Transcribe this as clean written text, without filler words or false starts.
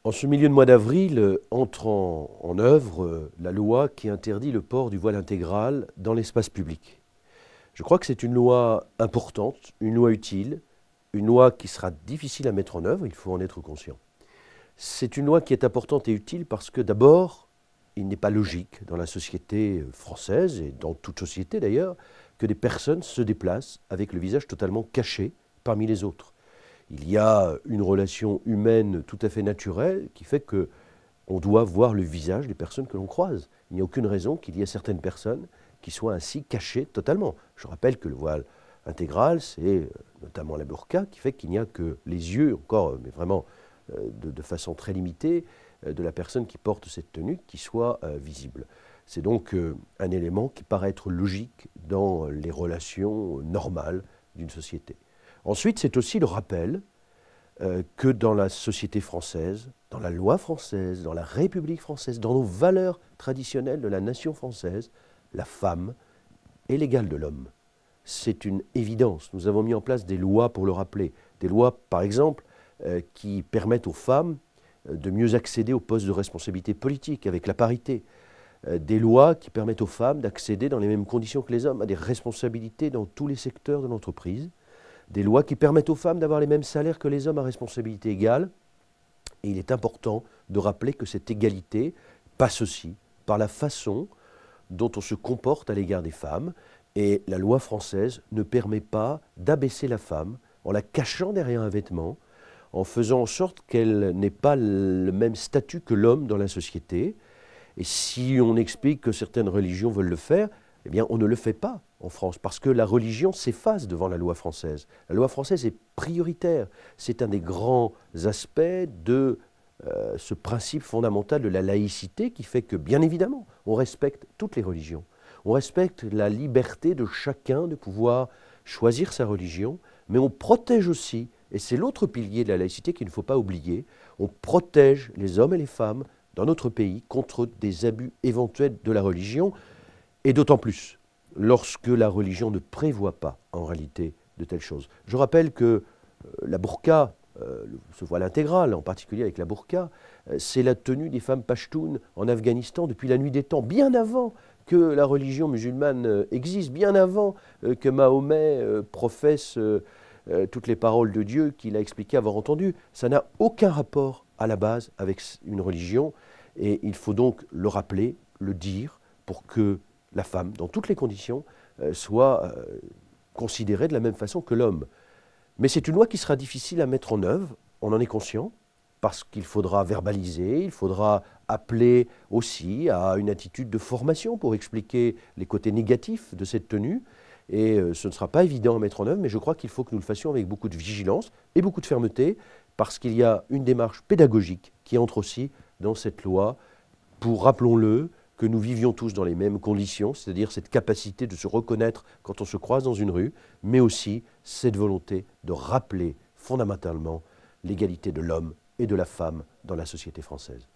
En ce milieu de mois d'avril, entre en œuvre la loi qui interdit le port du voile intégral dans l'espace public. Je crois que c'est une loi importante, une loi utile, une loi qui sera difficile à mettre en œuvre, il faut en être conscient. C'est une loi qui est importante et utile parce que d'abord, il n'est pas logique dans la société française, et dans toute société d'ailleurs, que des personnes se déplacent avec le visage totalement caché parmi les autres. Il y a une relation humaine tout à fait naturelle qui fait qu'on doit voir le visage des personnes que l'on croise. Il n'y a aucune raison qu'il y ait certaines personnes qui soient ainsi cachées totalement. Je rappelle que le voile intégral, c'est notamment la burqa, qui fait qu'il n'y a que les yeux, encore, mais vraiment de façon très limitée, de la personne qui porte cette tenue qui soit visible. C'est donc un élément qui paraît être logique dans les relations normales d'une société. Ensuite, c'est aussi le rappel que dans la société française, dans la loi française, dans la République française, dans nos valeurs traditionnelles de la nation française, la femme est l'égale de l'homme. C'est une évidence. Nous avons mis en place des lois pour le rappeler. Des lois, par exemple, qui permettent aux femmes de mieux accéder aux postes de responsabilité politique avec la parité. Des lois qui permettent aux femmes d'accéder dans les mêmes conditions que les hommes à des responsabilités dans tous les secteurs de l'entreprise. Des lois qui permettent aux femmes d'avoir les mêmes salaires que les hommes à responsabilité égale. Et il est important de rappeler que cette égalité passe aussi par la façon dont on se comporte à l'égard des femmes. Et la loi française ne permet pas d'abaisser la femme en la cachant derrière un vêtement, en faisant en sorte qu'elle n'ait pas le même statut que l'homme dans la société. Et si on explique que certaines religions veulent le faire, eh bien on ne le fait pas en France, parce que la religion s'efface devant la loi française. La loi française est prioritaire. C'est un des grands aspects de ce principe fondamental de la laïcité qui fait que, bien évidemment, on respecte toutes les religions. On respecte la liberté de chacun de pouvoir choisir sa religion, mais on protège aussi, et c'est l'autre pilier de la laïcité qu'il ne faut pas oublier, on protège les hommes et les femmes dans notre pays contre des abus éventuels de la religion, et d'autant plus lorsque la religion ne prévoit pas en réalité de telles choses. Je rappelle que la burqa, ce voile intégral, en particulier avec la burqa, c'est la tenue des femmes pachtoun en Afghanistan depuis la nuit des temps, bien avant que la religion musulmane existe, bien avant que Mahomet professe toutes les paroles de Dieu qu'il a expliqué avoir entendues. Ça n'a aucun rapport à la base avec une religion, et il faut donc le rappeler, le dire, pour que la femme, dans toutes les conditions, soit considérée de la même façon que l'homme. Mais c'est une loi qui sera difficile à mettre en œuvre, on en est conscient, parce qu'il faudra verbaliser, il faudra appeler aussi à une attitude de formation pour expliquer les côtés négatifs de cette tenue. Et ce ne sera pas évident à mettre en œuvre, mais je crois qu'il faut que nous le fassions avec beaucoup de vigilance et beaucoup de fermeté, parce qu'il y a une démarche pédagogique qui entre aussi dans cette loi pour, rappelons-le, que nous vivions tous dans les mêmes conditions, c'est-à-dire cette capacité de se reconnaître quand on se croise dans une rue, mais aussi cette volonté de rappeler fondamentalement l'égalité de l'homme et de la femme dans la société française.